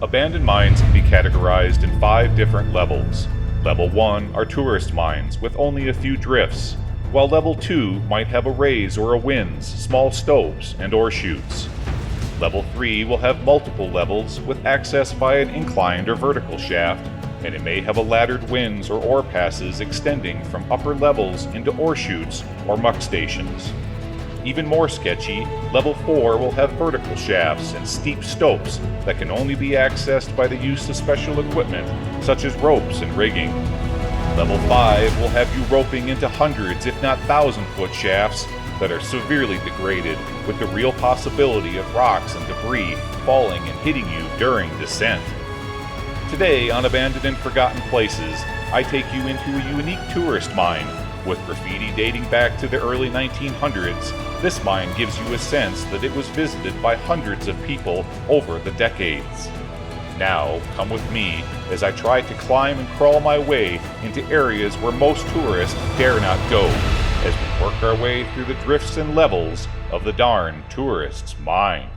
Abandoned mines can be categorized in 5 different levels. Level 1 are tourist mines with only a few drifts, while Level 2 might have arrays or a winze, small stopes, and ore chutes. Level 3 will have multiple levels with access via an inclined or vertical shaft, and it may have a laddered winze or ore passes extending from upper levels into ore chutes or muck stations. Even more sketchy, Level 4 will have vertical shafts and steep stopes that can only be accessed by the use of special equipment such as ropes and rigging. Level 5 will have you roping into hundreds if not 1,000-foot shafts that are severely degraded with the real possibility of rocks and debris falling and hitting you during descent. Today on Abandoned and Forgotten Places, I take you into a unique tourist mine. With graffiti dating back to the early 1900s, this mine gives you a sense that it was visited by hundreds of people over the decades. Now, come with me as I try to climb and crawl my way into areas where most tourists dare not go, as we work our way through the drifts and levels of the darn tourist's mine.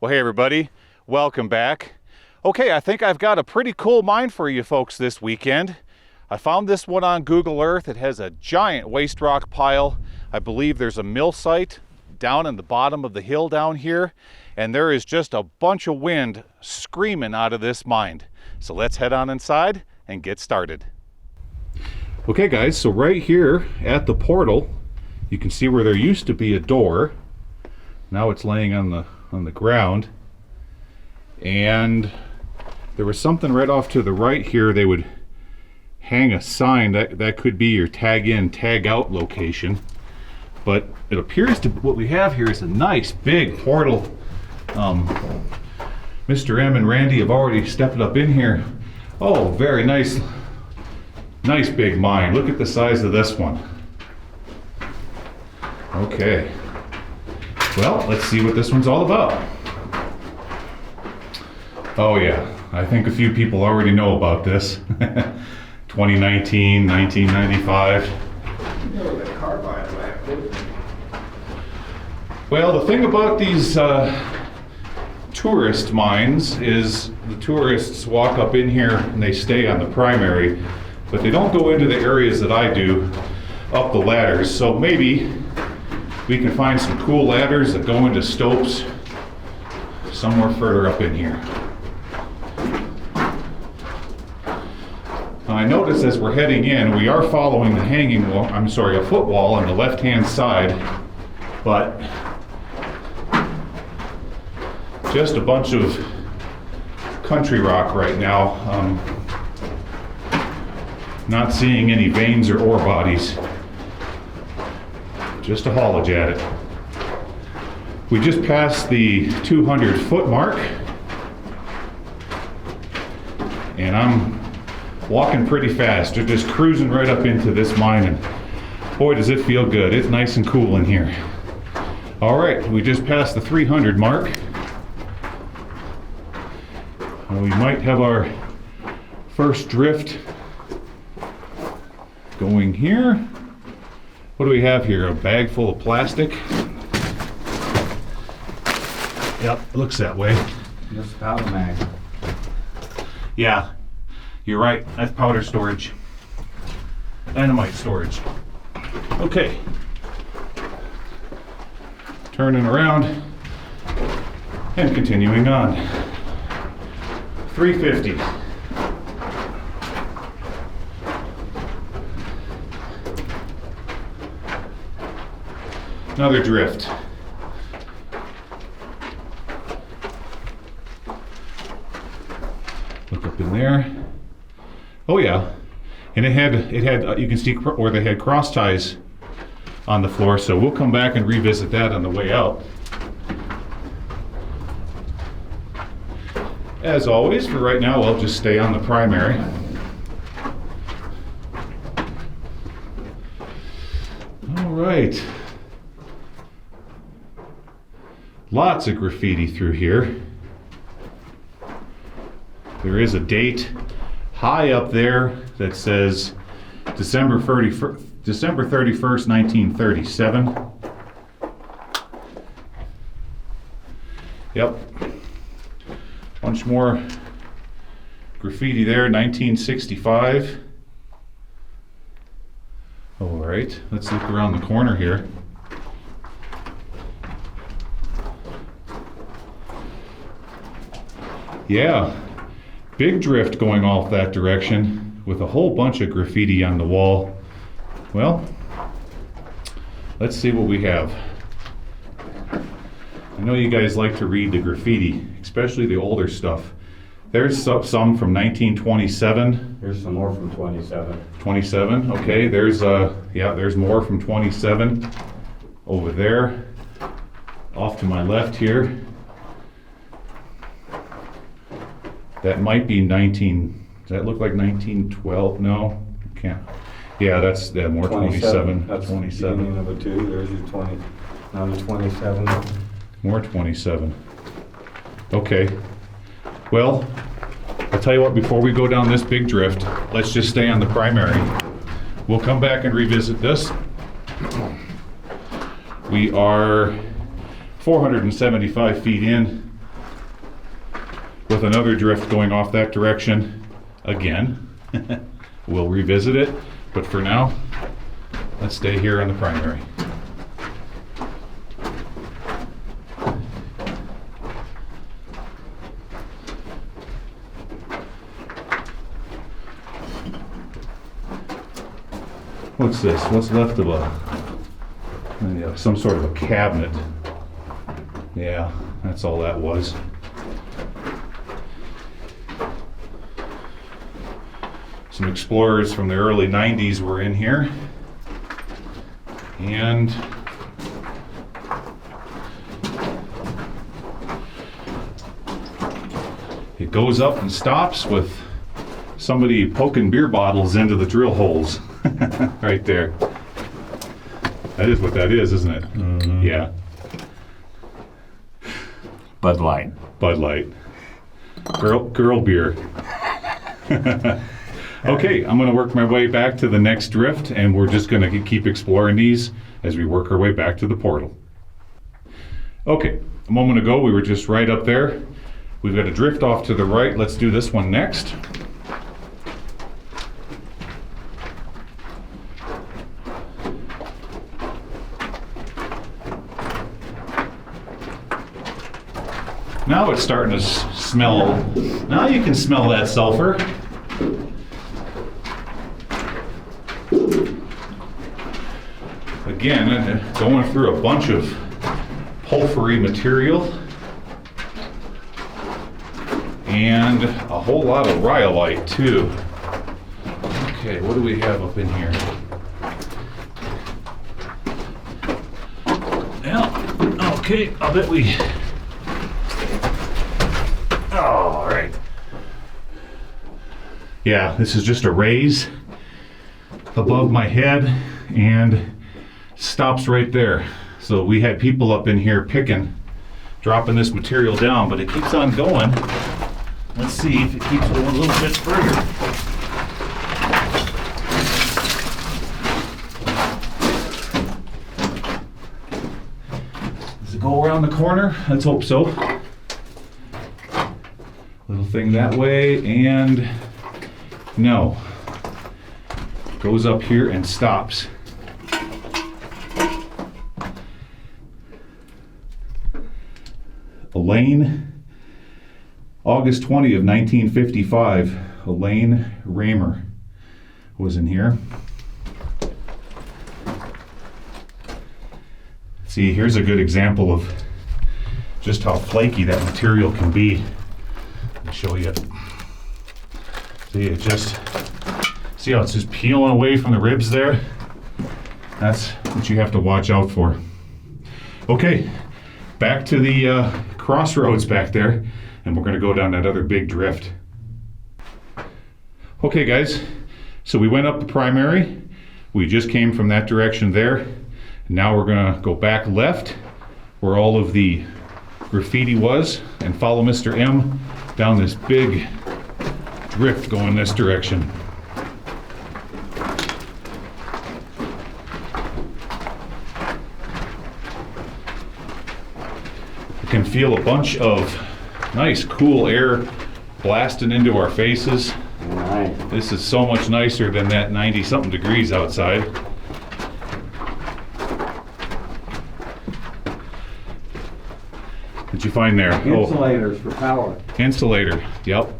Well, hey everybody, welcome back. Okay, I think I've got a pretty cool mine for you folks this weekend. I found this one on Google Earth. It has a giant waste rock pile. I believe there's a mill site down in the bottom of the hill down here, and there is just a bunch of wind screaming out of this mine. So let's head on inside and get started. Okay guys, so right here at the portal, you can see where there used to be a door. Now it's laying on the ground, and there was something right off to the right here. They would hang a sign that could be your tag in, tag out location, but it appears to what we have here is a nice big portal. Mr. M and Randy have already stepped up in here. Oh, very nice big mine. Look at the size of this one. Okay, well, let's see what this one's all about. Oh yeah, I think a few people already know about this. 2019, 1995. You know that carbide left, didn't you? Well, the thing about these tourist mines is the tourists walk up in here and they stay on the primary, but they don't go into the areas that I do, up the ladders. So maybe we can find some cool ladders that go into stopes somewhere further up in here. Now I notice as we're heading in, we are following the hanging wall, a footwall on the left-hand side, but just a bunch of country rock right now. Not seeing any veins or ore bodies. Just a haulage at it. We just passed the 200-foot mark, and I'm walking pretty fast. We're just cruising right up into this mine, and boy does it feel good. It's nice and cool in here. All right, we just passed the 300 mark. We might have our first drift going here. What do we have here? A bag full of plastic? Yep, it looks that way. Just powder mag. Yeah, you're right. That's powder storage. Dynamite storage. Okay. Turning around and continuing on. 350. Another drift. Look up in there. Oh yeah, and it had you can see where they had cross ties on the floor. So we'll come back and revisit that on the way out. As always, for right now, I'll just stay on the primary. All right. Lots of graffiti through here. There is a date high up there that says December 31st, 1937. Yep. Bunch more graffiti there, 1965. All right, let's look around the corner here. Yeah, big drift going off that direction with a whole bunch of graffiti on the wall. Well, let's see what we have. I know you guys like to read the graffiti, especially the older stuff. There's some from 1927. Here's some more from 27. 27, okay. There's more from 27 over there. Off to my left here. That might be 19. Does that look like 1912? No, can't. Yeah, that's more 27. That's 27. beginning of a 2. There's your 20. Now the 27. More 27. Okay. Well, I'll tell you what, before we go down this big drift, let's just stay on the primary. We'll come back and revisit this. We are 475 feet in with another drift going off that direction again. We'll revisit it, but for now, let's stay here on the primary. What's this? What's left of some sort of a cabinet? Yeah, that's all that was. Some explorers from the early 90s were in here. And it goes up and stops with somebody poking beer bottles into the drill holes. Right there. That is what that is, isn't it? Mm-hmm. Yeah. Bud Light. Bud Light. Girl beer. Okay, I'm going to work my way back to the next drift, and we're just going to keep exploring these as we work our way back to the portal. Okay, a moment ago we were just right up there. We've got a drift off to the right. Let's do this one next. Now it's starting to smell. Now you can smell that sulfur. Again, going through a bunch of porphyry material and a whole lot of rhyolite too. Okay, what do we have up in here? Well, okay, I'll bet we... All right. Yeah, this is just a raise above my head and stops right there. So we had people up in here picking, dropping this material down, but it keeps on going. Let's see if it keeps going a little bit further. Does it go around the corner? Let's hope so. Little thing that way, and no. Goes up here and stops. Elaine, August 20 of 1955, Elaine Raymer was in here. See, here's a good example of just how flaky that material can be. Let me show you. See, see how it's just peeling away from the ribs there? That's what you have to watch out for. Okay, back to the crossroads back there. and we're going to go down that other big drift. Okay guys, so we went up the primary. We just came from that direction there. Now we're going to go back left where all of the graffiti was and follow Mr. M down this big drift going this direction. We can feel a bunch of nice cool air blasting into our faces. Right. This is so much nicer than that 90-something degrees outside. What'd you find there? Insulators for power. Insulator, yep.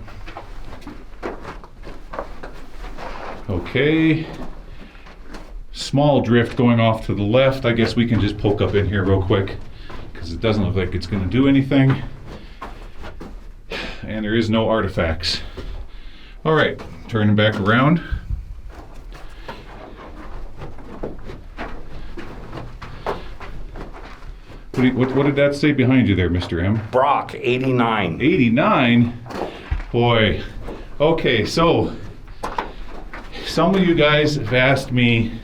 Okay. Small drift going off to the left. I guess we can just poke up in here real quick because it doesn't look like it's going to do anything. And there is no artifacts. All right, turning back around. What did that say behind you there, Mr. M? Brock, 89. 89? Boy. Okay, so some of you guys have asked me,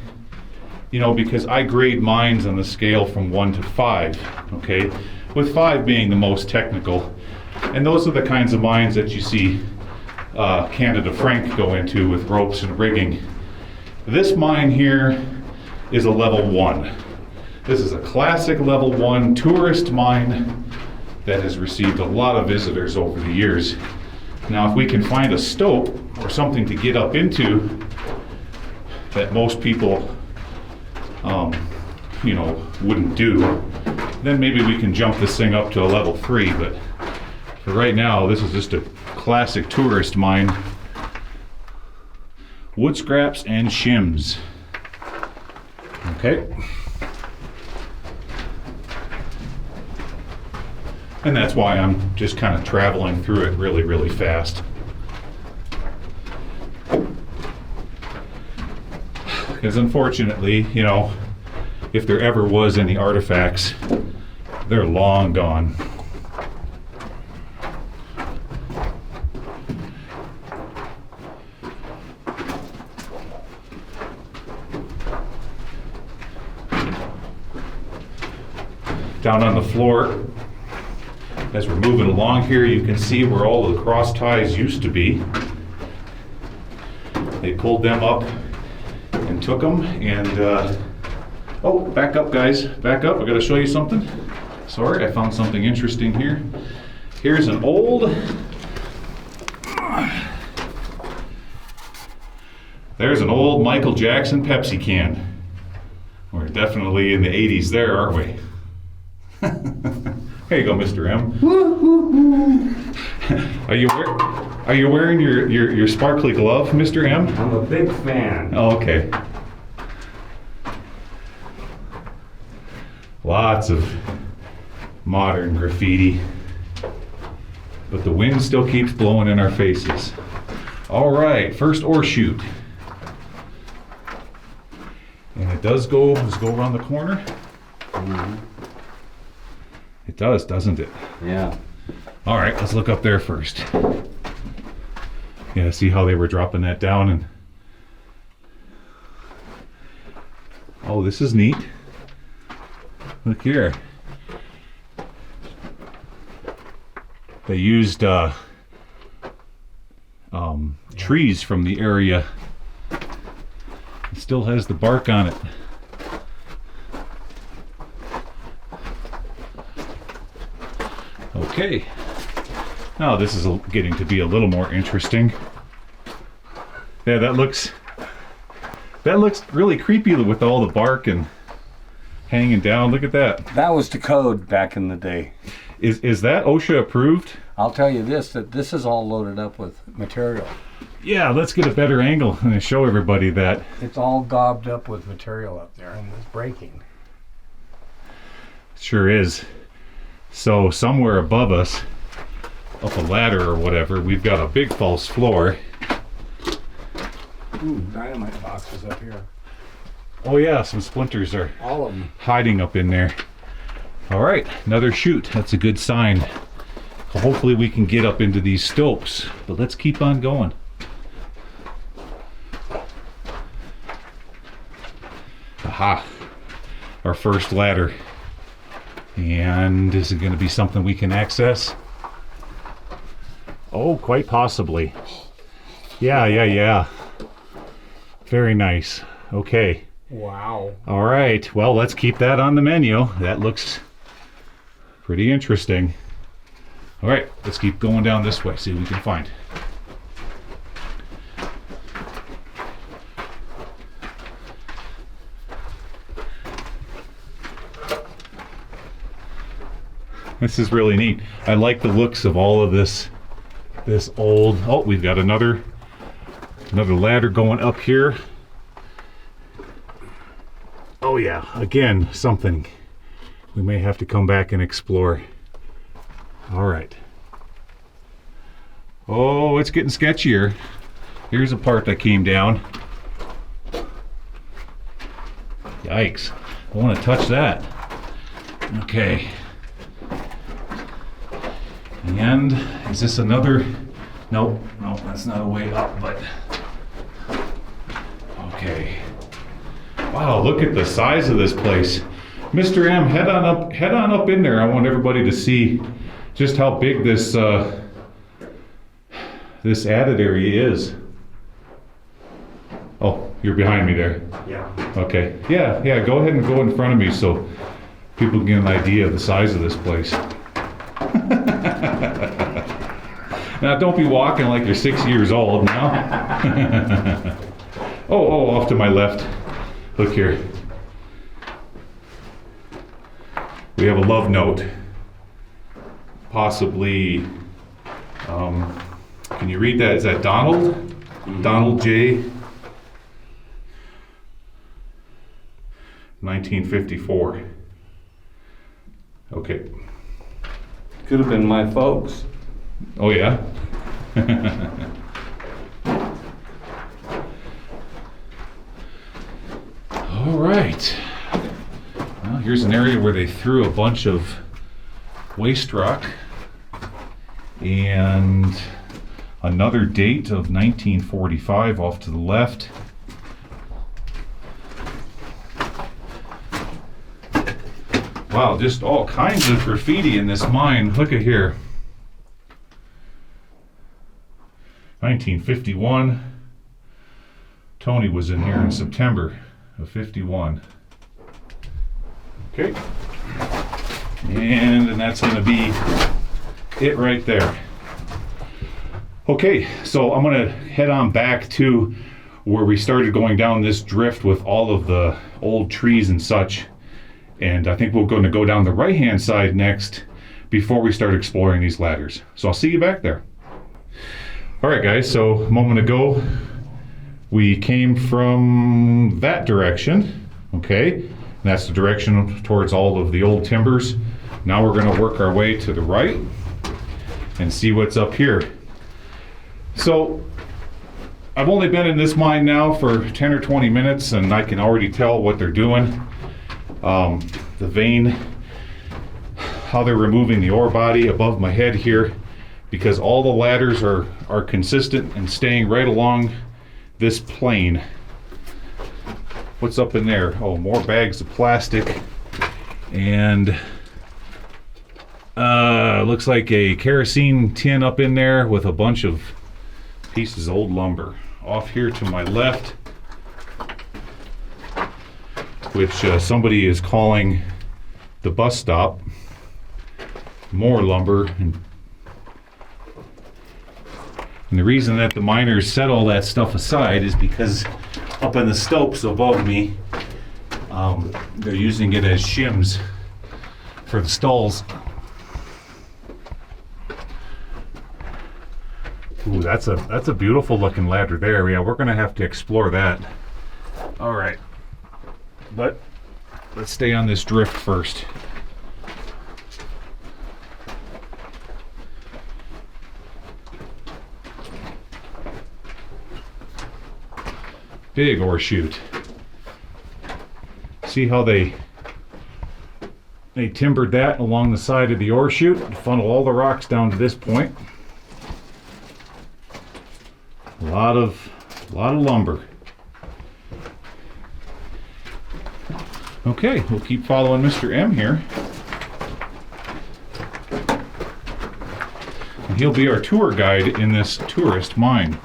you know, because I grade mines on the scale from 1 to 5, okay? With 5 being the most technical. And those are the kinds of mines that you see Canada Frank go into with ropes and rigging. This mine here is a level 1. This is a classic level 1 tourist mine that has received a lot of visitors over the years. Now if we can find a stope or something to get up into that most people you know, wouldn't do, then maybe we can jump this thing up to a level 3, but for right now this is just a classic tourist mine. Wood scraps and shims. Okay. And that's why I'm just kind of traveling through it really, really fast. Because unfortunately, you know, if there ever was any artifacts, they're long gone. Down on the floor, as we're moving along here, you can see where all the cross ties used to be. They pulled them up and took them, and oh, back up guys, back up, I gotta show you something. Sorry, I found something interesting here. Here's an old, there's an old Michael Jackson Pepsi can. We're definitely in the 80s there, aren't we? There you go, Mr. M. Are you wearing your sparkly glove, Mr. M? I'm a big fan. Oh, okay. Lots of modern graffiti, but the wind still keeps blowing in our faces. All right, first ore chute. And it does go, let's go around the corner. Mm-hmm. It does, doesn't it? Yeah. All right, let's look up there first. Yeah, see how they were dropping that down, and oh, this is neat. Look here. They used trees from the area. It still has the bark on it. Okay, now this is getting to be a little more interesting. Yeah, that looks really creepy with all the bark and hanging down. Look at that. That was the code back in the day. Is that OSHA approved? I'll tell you this, that this is all loaded up with material. Yeah, let's get a better angle and show everybody that. It's all gobbed up with material up there, and it's breaking. Sure is. So somewhere above us, up a ladder or whatever, we've got a big false floor. Ooh, dynamite boxes up here. Oh yeah, some splinters are All of them. hiding up in there. All right, another chute. That's a good sign. So hopefully we can get up into these stopes, but let's keep on going. Aha, our first ladder. And is it going to be something we can access? Oh, quite possibly. Yeah. Very nice. Okay. Wow. All right. Well, let's keep that on the menu. That looks pretty interesting. All right. Let's keep going down this way. See what we can find. This is really neat. I like the looks of all of this old. Oh, we've got another ladder going up here. Oh yeah, again, something we may have to come back and explore. All right. Oh, it's getting sketchier. Here's a part that came down. Yikes. I want to touch that. Okay. And is this another? Nope, that's not a way up, but okay. Wow, look at the size of this place. Mr. M, head on up in there. I want everybody to see just how big this this added area is. Oh, you're behind me there. Yeah. Okay. Yeah, go ahead and go in front of me so people can get an idea of the size of this place. Now don't be walking like you're 6 years old now. Oh, off to my left. Look here. We have a love note. Possibly, can you read that? Is that Donald? Mm-hmm. Donald J. 1954. Okay. Could have been my folks. Oh yeah? All right. Well, here's an area where they threw a bunch of waste rock and another date of 1945 off to the left. Wow, just all kinds of graffiti in this mine. Look at here. 1951. Tony was in here in September of 51. Okay. And that's going to be it right there. Okay, so I'm going to head on back to where we started going down this drift with all of the old trees and such. And I think we're going to go down the right-hand side next before we start exploring these ladders. So I'll see you back there. All right, guys, so a moment ago, we came from that direction, okay? And that's the direction towards all of the old timbers. Now we're gonna work our way to the right and see what's up here. So I've only been in this mine now for 10 or 20 minutes and I can already tell what they're doing. The vein, how they're removing the ore body above my head here, because all the ladders are consistent and staying right along this plane. What's up in there? Oh, more bags of plastic and looks like a kerosene tin up in there with a bunch of pieces of old lumber. Off here to my left, which somebody is calling the bus stop. More lumber. And the reason that the miners set all that stuff aside is because up in the stopes above me, they're using it as shims for the stalls. Ooh, that's a beautiful looking ladder there. Yeah, we're gonna have to explore that. All right. But let's stay on this drift first. Big ore chute. See how they They timbered that along the side of the ore chute to funnel all the rocks down to this point. A lot of lumber. Okay, we'll keep following Mr. M here. And he'll be our tour guide in this tourist mine.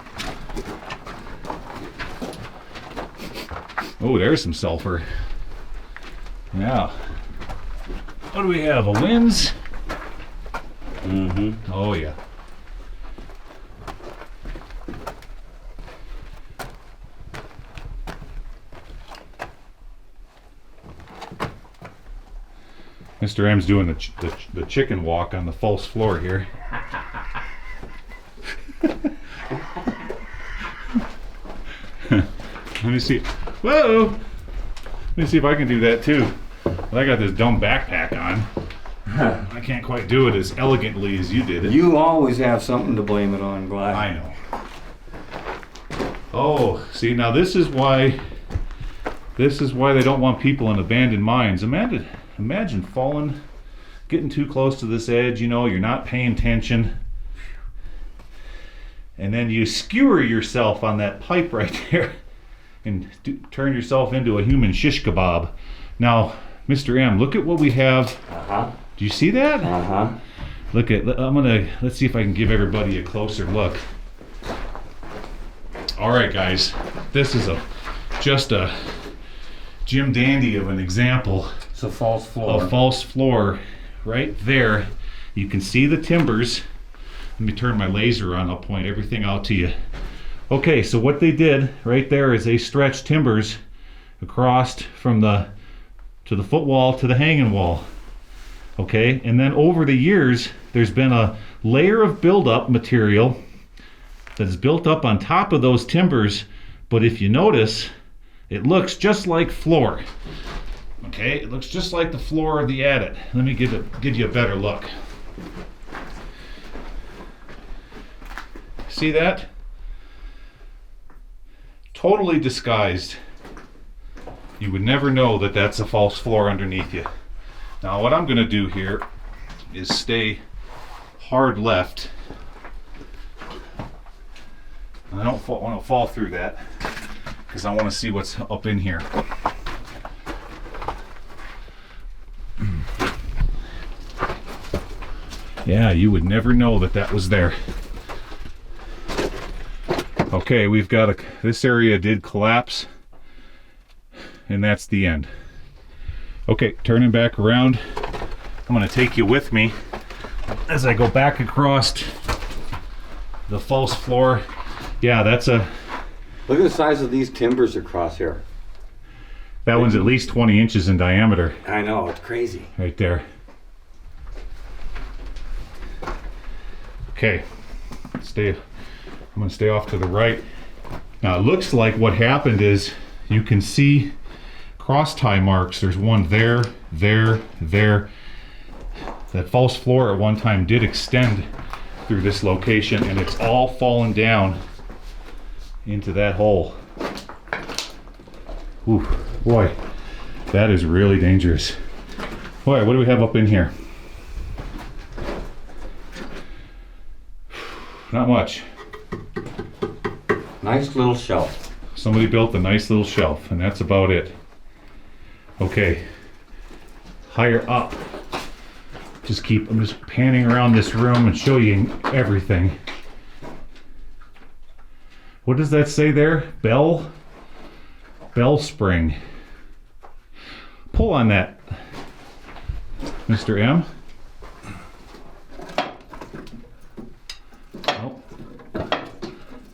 Oh, there's some sulfur. Yeah. What do we have? A winds? Mm-hmm. Oh, yeah. Mr. M's doing the chicken walk on the false floor here. Let me see. Whoa! Let me see if I can do that too. Well, I got this dumb backpack on. I can't quite do it as elegantly as you did it. You always have something to blame it on, Gly. I know. Oh, see, now this is why they don't want people in abandoned mines. Imagine falling, getting too close to this edge, you know, you're not paying attention. And then you skewer yourself on that pipe right there and turn yourself into a human shish kebab. Now, Mr. M, look at what we have. Uh-huh. Do you see that? Uh-huh. Let's see if I can give everybody a closer look. All right, guys, this is just a Jim Dandy of an example. It's a false floor. A false floor right there. You can see the timbers. Let me turn my laser on, I'll point everything out to you. Okay, so what they did right there is they stretched timbers across from the foot wall to the hanging wall. Okay, and then over the years there's been a layer of buildup material that is built up on top of those timbers, but if you notice, it looks just like floor. Okay, it looks just like the floor of the adit. Let me give you a better look. See that? Totally disguised. You would never know that that's a false floor underneath you. Now what I'm going to do here is stay hard left. I don't want to fall through that because I want to see what's up in here. Yeah, you would never know that that was there. Okay, we've got this area did collapse, and that's the end. Okay, turning back around, I'm going to take you with me as I go back across the false floor. Yeah, that's a... Look at the size of these timbers across here. That one's at least 20 inches in diameter. I know, it's crazy. Right there. Okay, I'm going to stay off to the right. Now it looks like what happened is you can see cross tie marks. There's one there, there, there. That false floor at one time did extend through this location, and it's all fallen down into that hole. Ooh, boy, that is really dangerous. Boy, what do we have up in here? Not much. Nice little shelf. Somebody built a nice little shelf, and that's about it. Okay, higher up. I'm just panning around this room and show you everything. What does that say there? Bell spring. Pull on that, Mr. M. Oh,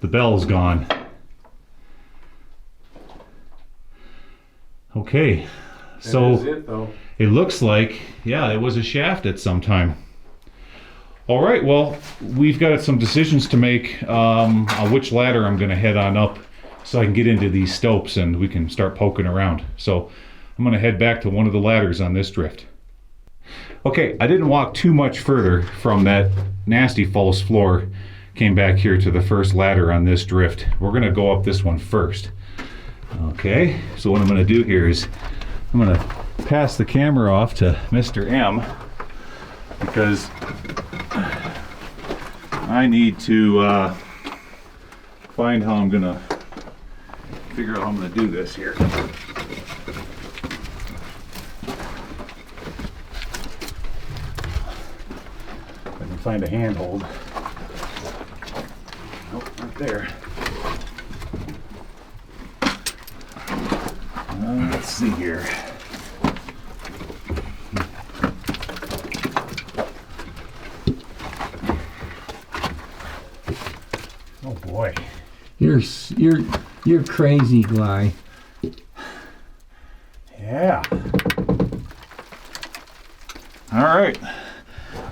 the bell's gone. Okay, so That is it, though. it looks like, yeah, it was a shaft at some time. All right, well, we've got some decisions to make on which ladder I'm going to head on up so I can get into these stopes and we can start poking around. So I'm going to head back to one of the ladders on this drift. Okay, I didn't walk too much further from that nasty false floor. Came back here to the first ladder on this drift. We're going to go up this one first. Okay, so what I'm going to do here is I'm going to pass the camera off to Mr. M because I need to find how I'm gonna figure out how I'm gonna do this here. I can find a handhold. Nope, not there. Let's see here. Oh boy. You're crazy, Gly. Yeah. All right.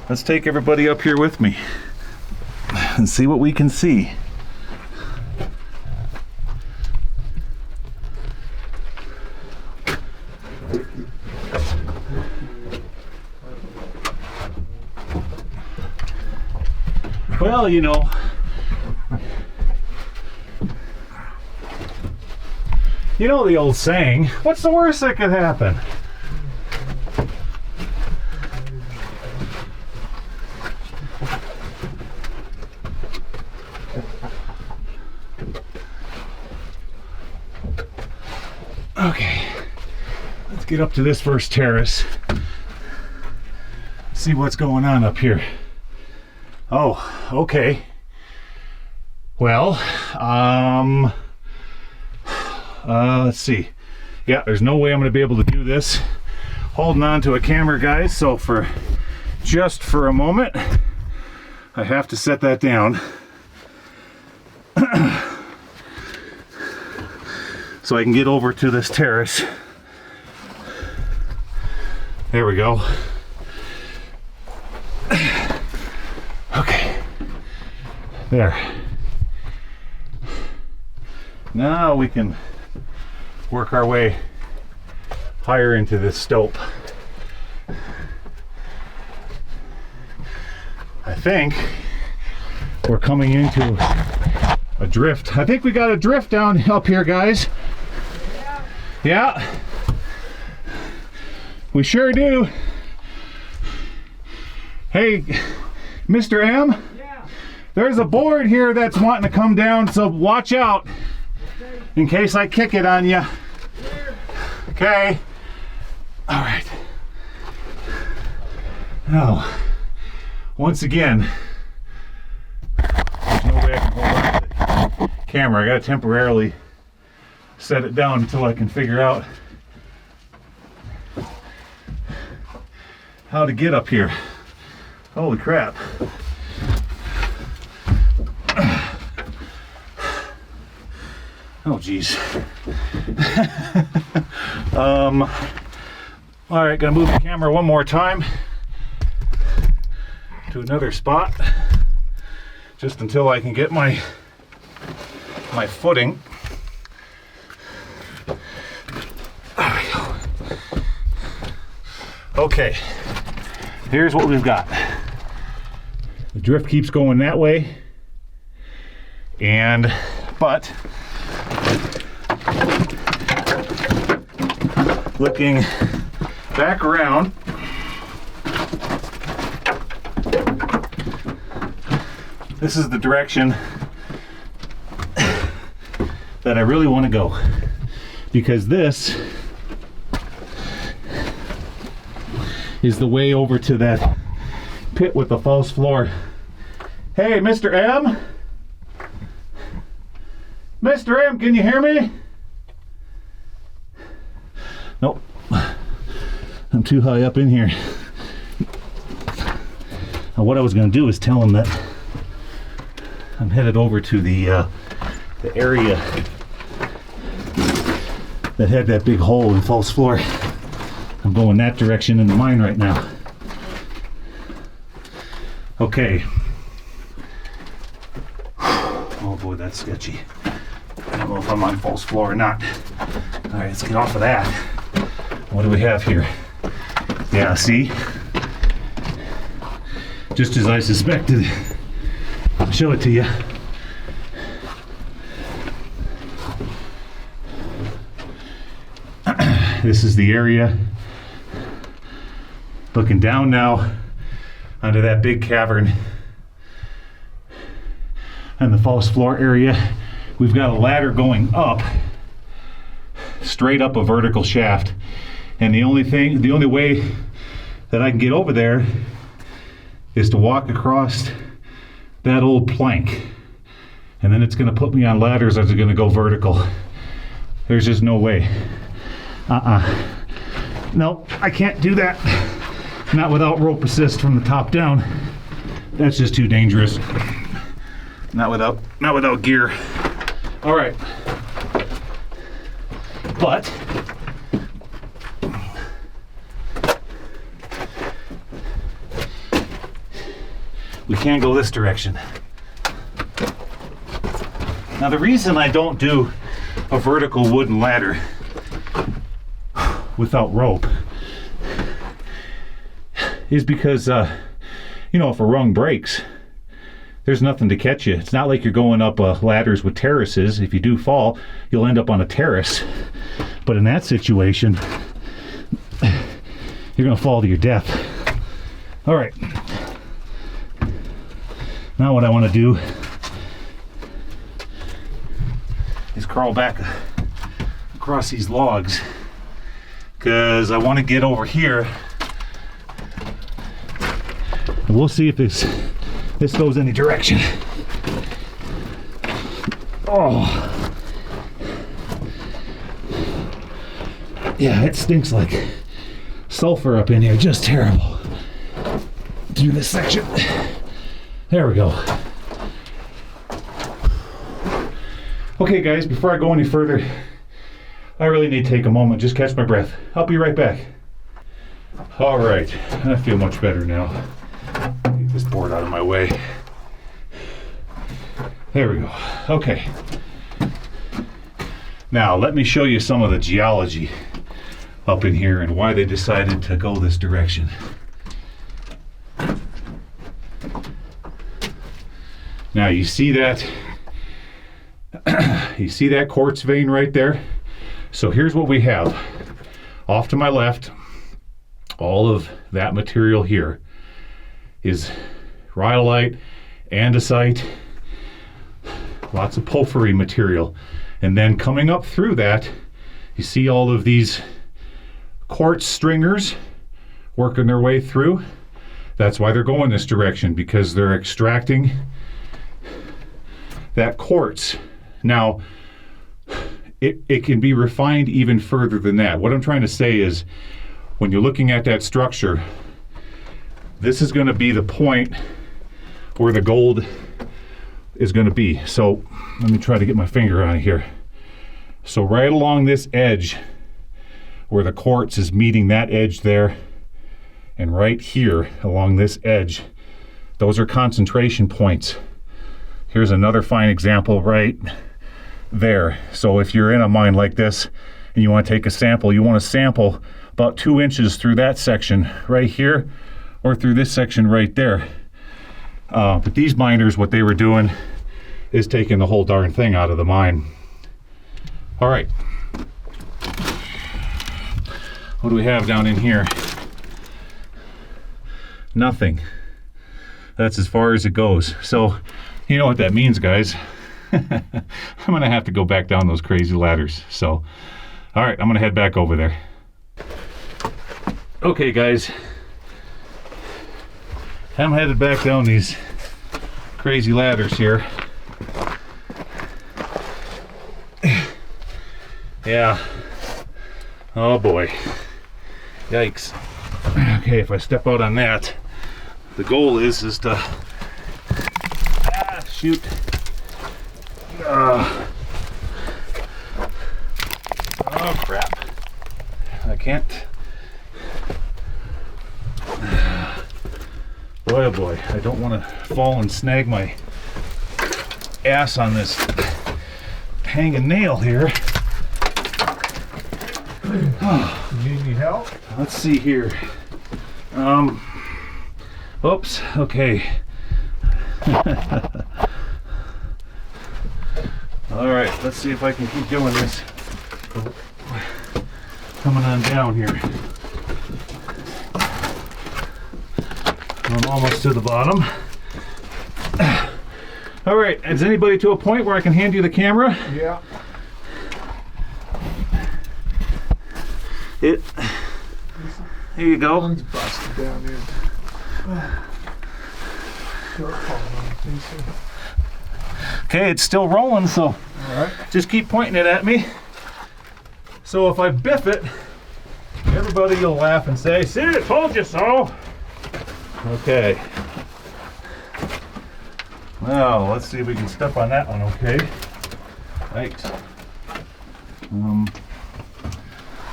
Let's take everybody up here with me and see what we can see. Well, you know, the old saying, what's the worst that could happen? Okay, let's get up to this first terrace. See what's going on up here. Oh, okay. Well, let's see. Yeah, there's no way I'm going to be able to do this holding on to a camera, guys. So just for a moment, I have to set that down. So I can get over to this terrace. There we go. Okay. There. Now we can work our way higher into this stope. I think we're coming into a drift. I think we got a drift down up here, guys. Yeah. We sure do. Hey, Mr. M? Yeah. There's a board here that's wanting to come down, so watch out in case I kick it on you. Okay. All right. Now, once again, there's no way I can hold on to the camera. I gotta temporarily set it down until I can figure out how to get up here. Holy crap. Oh geez. All right, gonna move the camera one more time to another spot, just until I can get my footing. There we go. Okay, here's what we've got. The drift keeps going that way, but looking back around, this is the direction that I really want to go, because this is the way over to that pit with the false floor. Hey, Mr. M? Mr. M, can you hear me? Nope. I'm too high up in here. Now, what I was going to do is tell him that I'm headed over to the area that had that big hole in false floor. I'm going that direction in the mine right now. Okay. Oh boy, that's sketchy. I don't know if I'm on false floor or not. All right, let's get off of that. What do we have here? Yeah, see? Just as I suspected. I'll show it to you. This is the area Looking down now onto that big cavern and the false floor area. We've got a ladder going up, straight up a vertical shaft. And the only way that I can get over there is to walk across that old plank. And then it's gonna put me on ladders as it's gonna go vertical. There's just no way. No, I can't do that. Not without rope assist from the top down. That's just too dangerous. Not without gear. All right. But we can't go this direction. Now the reason I don't do a vertical wooden ladder without rope is because, you know, if a rung breaks, there's nothing to catch you. It's not like you're going up ladders with terraces. If you do fall, you'll end up on a terrace. But in that situation, you're gonna fall to your death. All right. Now what I wanna do is crawl back across these logs because I wanna get over here. And we'll see if this goes any direction. Oh. Yeah, it stinks like sulfur up in here, just terrible. Through this section. There we go. Okay guys, before I go any further, I really need to take a moment, just catch my breath. I'll be right back. All right, I feel much better now. Get this board out of my way. There we go. Okay. Now, let me show you some of the geology up in here and why they decided to go this direction. Now, you see that? You see that quartz vein right there? So here's what we have. Off to my left, all of that material here is rhyolite, andesite, lots of porphyry material. And then coming up through that, you see all of these quartz stringers working their way through. That's why they're going this direction, because they're extracting that quartz. Now, it can be refined even further than that. What I'm trying to say is, when you're looking at that structure, this is going to be the point where the gold is going to be. So let me try to get my finger on here. So right along this edge where the quartz is meeting that edge there, and right here along this edge, those are concentration points. Here's another fine example right there. So if you're in a mine like this and you want to take a sample, you want to sample about 2 inches through that section right here, or through this section right there. But these miners, what they were doing is taking the whole darn thing out of the mine. All right. What do we have down in here? Nothing. That's as far as it goes. So, you know what that means, guys. I'm gonna have to go back down those crazy ladders. So, all right, I'm gonna head back over there. Okay, guys. I'm headed back down these crazy ladders here. Yeah. Oh boy. Yikes. Okay, if I step out on that, the goal is to shoot. Oh crap. I can't. Boy, oh boy, I don't want to fall and snag my ass on this hanging nail here. You need any help? Let's see here. Oops, okay. All right, let's see if I can keep doing this. Coming on down here. I'm almost to the bottom. All right, is anybody to a point where I can hand you the camera? Yeah. Here you go. One's busted down here. Okay, it's still rolling, so All right. just keep pointing it at me. So if I biff it, everybody will laugh and say, "See, I told you so." Okay. Well, let's see if we can step on that one, okay? Right.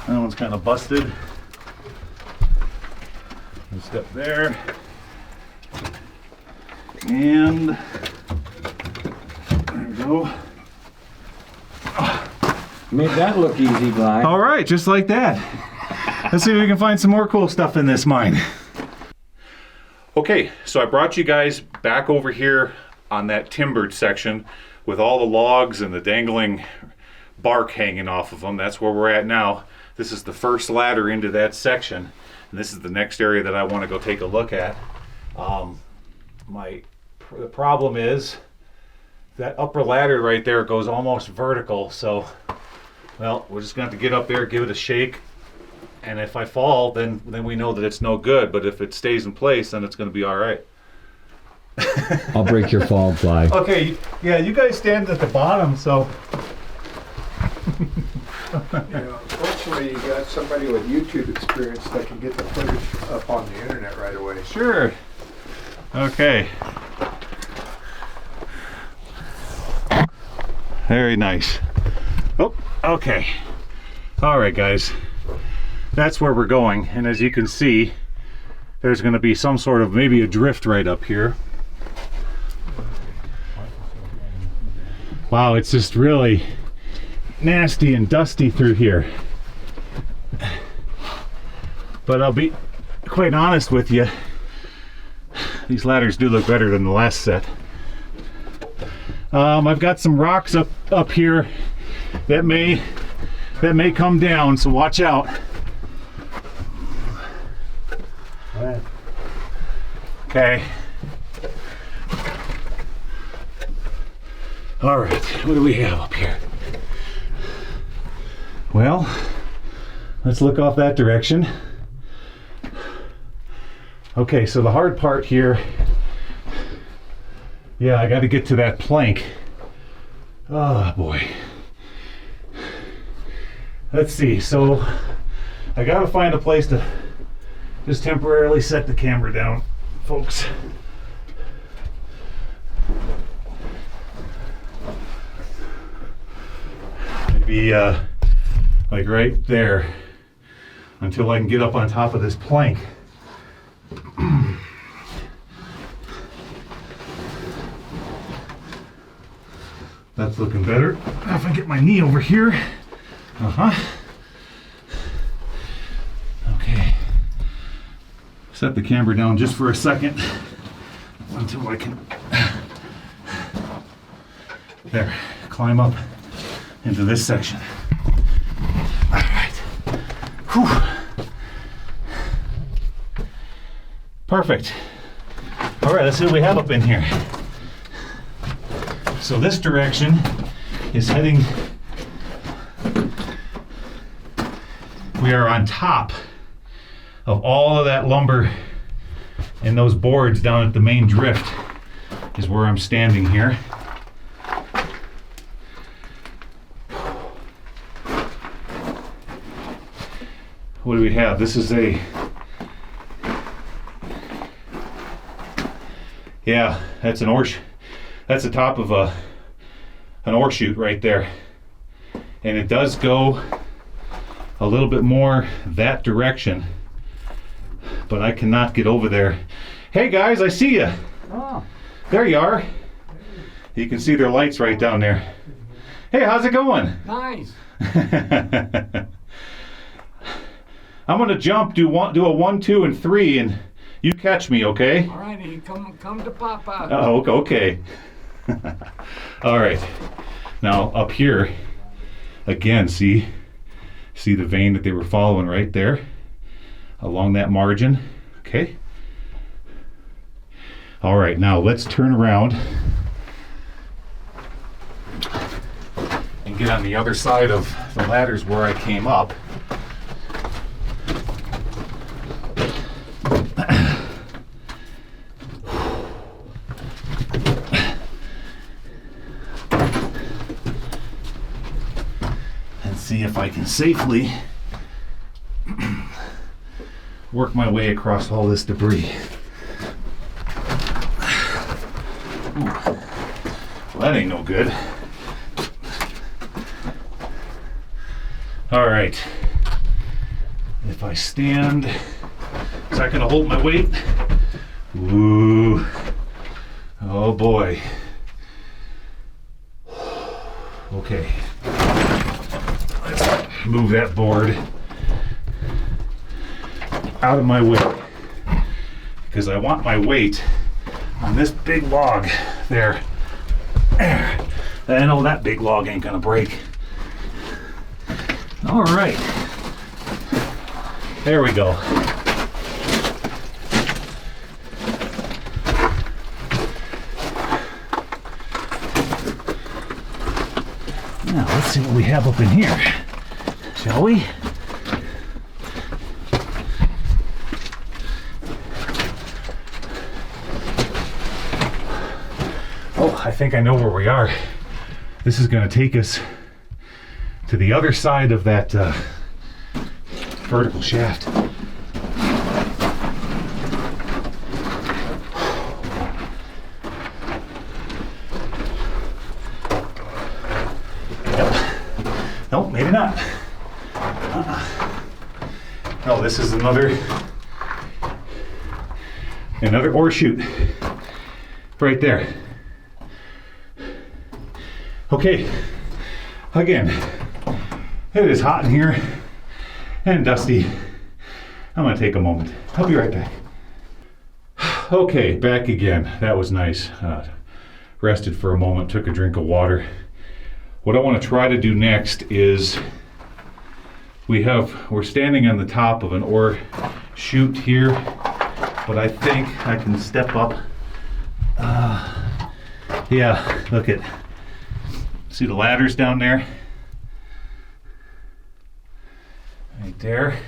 That one's kind of busted. Let's step there. And there we go. Made that look easy, Gly. All right, just like that. Let's see if we can find some more cool stuff in this mine. Okay, so I brought you guys back over here on that timbered section with all the logs and the dangling bark hanging off of them. That's where we're at now. This is the first ladder into that section, and this is the next area that I want to go take a look at. The problem is that upper ladder right there goes almost vertical, so well, we're just going to have to get up there, give it a shake, and if I fall, then we know that it's no good, but if it stays in place, then it's going to be all right. I'll break your fall, Gly. Okay, yeah, you guys stand at the bottom, so Fortunately, you got somebody with YouTube experience that can get the footage up on the internet right away. sure. Okay. Very nice. Oh, okay. All right, guys. That's where we're going, and as you can see, there's going to be some sort of maybe a drift right up here. Wow, it's just really nasty and dusty through here. But I'll be quite honest with you, these ladders do look better than the last set. I've got some rocks up here that may come down, so watch out. Okay. All right, what do we have up here? Well, let's look off that direction. Okay, so the hard part here, yeah, I got to get to that plank. Oh boy. Let's see, so I got to find a place to just temporarily set the camera down, folks. Maybe like right there until I can get up on top of this plank. That's looking better. If I get my knee over here. Okay. Set the camera down just for a second until I can there, climb up into this section. All right. Whew. Perfect. All right, let's see what we have up in here. So this direction is heading, we are on top of all of that lumber and those boards down at the main drift is where I'm standing here. What do we have? This is a, yeah, that's an ore, that's the top of an ore chute right there. And it does go a little bit more that direction, but I cannot get over there. Hey guys, I see you. Oh. There you are. You can see their lights right down there. Hey, how's it going? Nice. I'm gonna jump, do a 1, 2, and 3, and you catch me, okay? All righty, come to Papa. Oh, okay. All right. Now up here, again, see the vein that they were following right there, along that margin. Okay. All right, now let's turn around and get on the other side of the ladders where I came up. And see if I can safely work my way across all this debris. Well, that ain't no good. All right. If I stand, is that gonna hold my weight? Ooh. Oh boy. Okay. Let's move that board out of my way, because I want my weight on this big log there. I know that big log ain't gonna break. All right, there we go. Now let's see what we have up in here, shall we? I think I know where we are. This is going to take us to the other side of that vertical shaft. Yep. Nope, maybe not. No, this is another ore chute right there. Okay, again, it is hot in here and dusty. I'm gonna take a moment. I'll be right back. Okay, back again. That was nice. Rested for a moment, took a drink of water. What I want to try to do next is we're standing on the top of an ore chute here, but I think I can step up. Yeah, look at. See the ladders down there? Right there.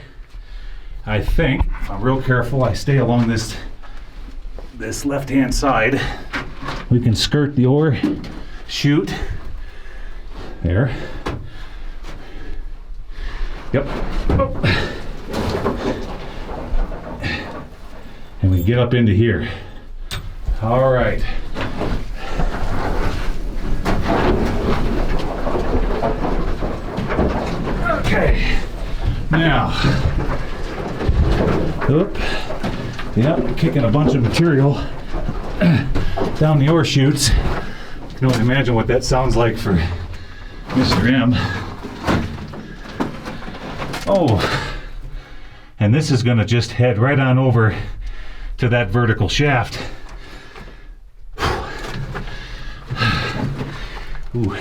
I think, if I'm real careful, I stay along this left-hand side. We can skirt the ore chute. There. Yep. Oh. And we get up into here. All right. Okay, now, yep, kicking a bunch of material down the ore chutes. You can only imagine what that sounds like for Mr. M. Oh, and this is gonna just head right on over to that vertical shaft. Ooh,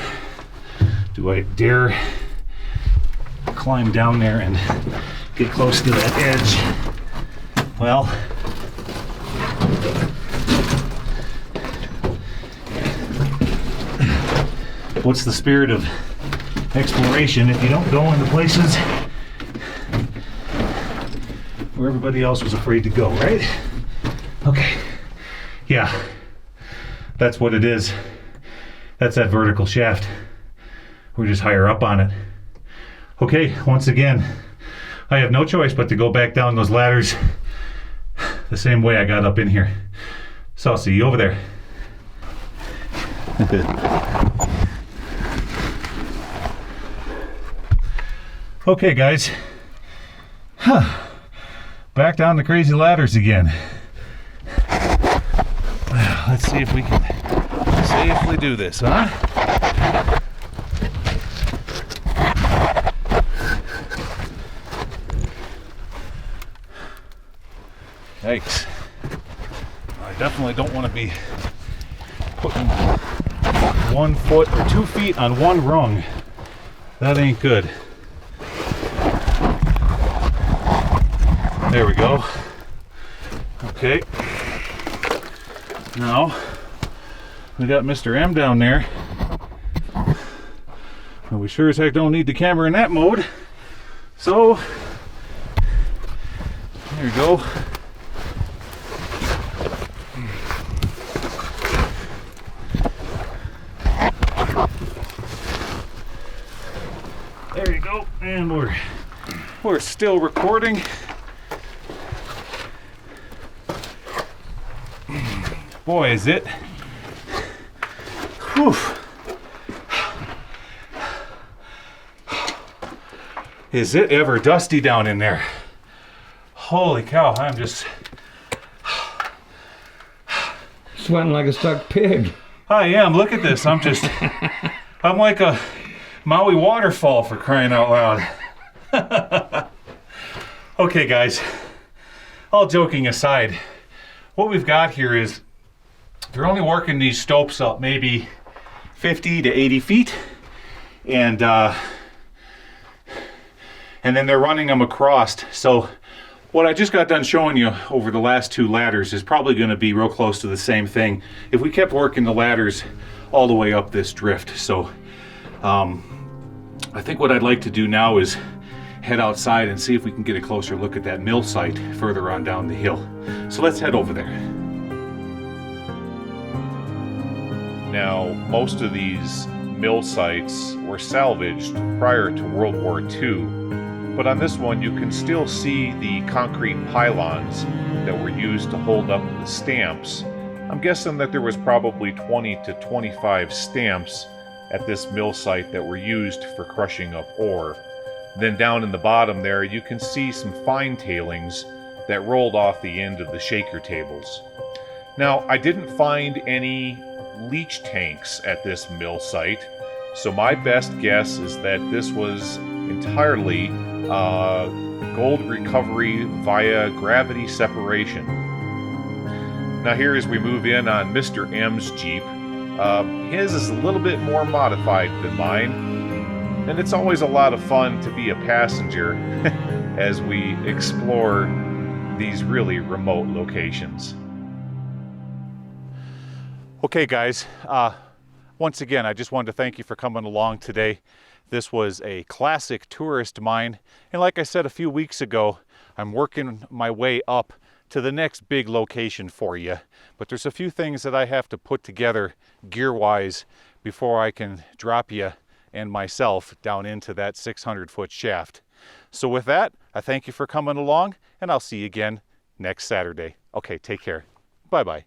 do I dare climb down there and get close to that edge? Well, what's the spirit of exploration if you don't go into places where everybody else was afraid to go, right? Okay, yeah, that's what it is. That's that vertical shaft. We're just higher up on it. Okay, once again, I have no choice but to go back down those ladders the same way I got up in here. So I'll see you over there. Okay, guys. Back down the crazy ladders again. Let's see if we can safely do this, huh? Yikes. I definitely don't want to be putting 1 foot or 2 feet on one rung. That ain't good. There we go. Okay. Now, we got Mr. M down there. Well, we sure as heck don't need the camera in that mode. So, there you go. There you go, and we're still recording. Boy, is it. Whew. Is it ever dusty down in there? Holy cow, I'm just Sweating like a stuck pig. I am. Look at this. I'm like a Maui waterfall, for crying out loud. Okay, guys. All joking aside, what we've got here is they're only working these stopes up maybe 50 to 80 feet, and then they're running them across. So what I just got done showing you over the last two ladders is probably going to be real close to the same thing if we kept working the ladders all the way up this drift. So I think what I'd like to do now is head outside and see if we can get a closer look at that mill site further on down the hill. So let's head over there. Now, most of these mill sites were salvaged prior to World War II, but on this one you can still see the concrete pylons that were used to hold up the stamps. I'm guessing that there was probably 20 to 25 stamps at this mill site that were used for crushing up ore. Then down in the bottom there you can see some fine tailings that rolled off the end of the shaker tables. Now, I didn't find any leach tanks at this mill site, so my best guess is that this was entirely gold recovery via gravity separation. Now here, as we move in on Mr. M's Jeep, his is a little bit more modified than mine, and it's always a lot of fun to be a passenger as we explore these really remote locations. Okay, guys, once again, I just wanted to thank you for coming along today. This was a classic tourist mine, and like I said a few weeks ago, I'm working my way up to the next big location for you. But there's a few things that I have to put together gear-wise before I can drop you and myself down into that 600-foot shaft. So with that, I thank you for coming along, and I'll see you again next Saturday. Okay, take care. Bye-bye.